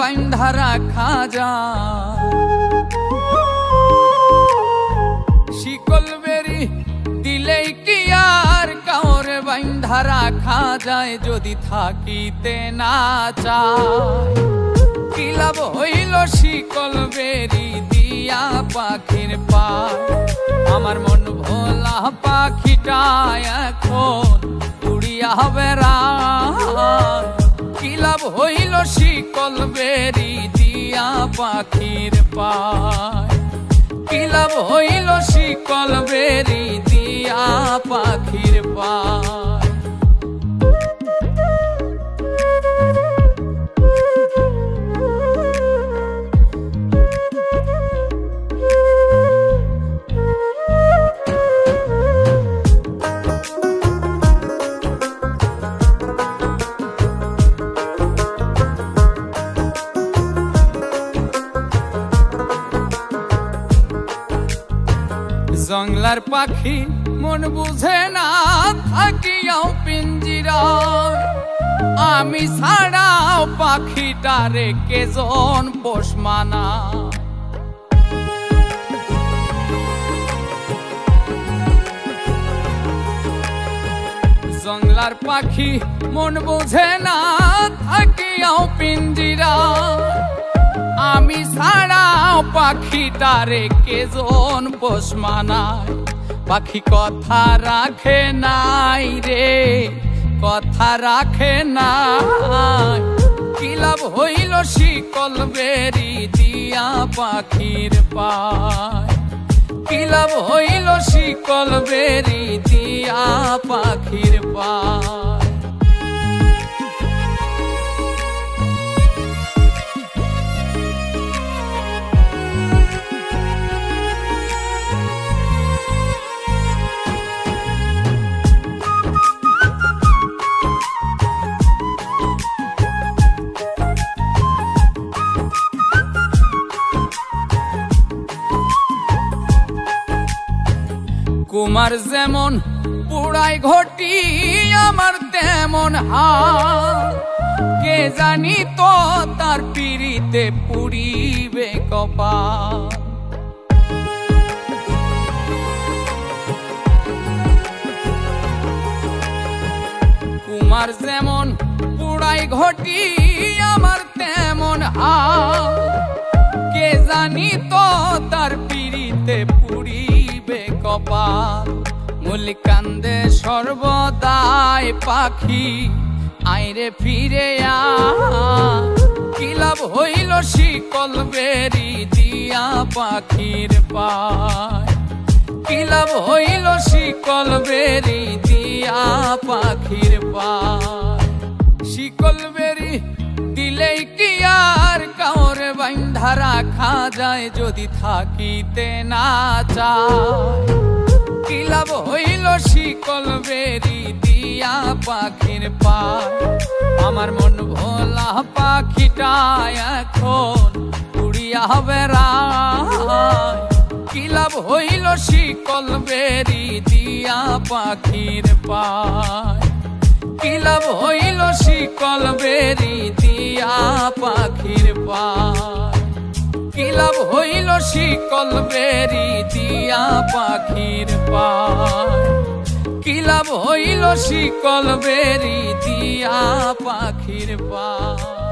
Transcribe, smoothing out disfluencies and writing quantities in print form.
বাইন্ধা রাখা যায়। শিকল বেরি দিলেই কি আর কাউরে বাইন্ধা রাখা যায়, যদি থাকিতে না চায়। কি লাভ হইল শিকল বেরি দিয়া পাখির পায়, আমার মন ভোলা পাখিটা এখন উড়িয়া বেড়ায়। কি লাভ হইল শিকল বেরি দিয়া পাখির পায়, কি লাভ হইল শিকল বেরি দিয়া পাখির পায়। জংলার পাখি মন বুঝে না থাকিয়াও পিঞ্জিরায়, আমি ছাড়াও পাখিটারে কেজন পোষ মানায়। জংলার পাখি মন বুঝে না থাকিয়াও পিঞ্জিরায়, আমি ছাড়াও পাখিটারে কেজন পোষ মানায়। পাখি কথা রাখে নাই রে, কথা রাখে নাই। কি লাভ হইল শিকল বেরি দিয়া পাখির পায়, কি লাভ হইল শিকল বেরি দিয়া পাখির পায়। কুমার যেমন পুড়াই ঘটি আমার তেমন হাল, কে জানি তো তার পিড়িতে পুড়িবে কপাল। কুমার যেমন পুড়াই ঘটি আমার তেমন হাল, কে জানি তো তার পিড়িতে পুড়িবে কপাল। মূল কান্দে সর্বদাই পাখি আইরে ফিরে আ, কি লাভ হইল শিকল বেরি দিয়া পাখির পায়, কি লাভ হইল শিকল বেরি দিয়া পাখির পায়। শিকল বেরি দিলেই কি আর কাউরে বাইন্ধা রাখা যায়, যদি থাকিতে না চায়। কি লাভ হইল শিকল বেরি দিয়া পাখির পায়, আমার মন ভোলা পাখিটা এখন উড়িয়া বেড়ায়। কি লাভ হইল শিকল বেরি দিয়া পাখির পায়, কি লাভ হইল শিকল বেরি দিয়া পাখির পায়, কি লাভ হইল শিকল বেরি দিয়া পাখির পায়, কি লাভ হইল শিকল বেরি দিয়া পাখির পায়।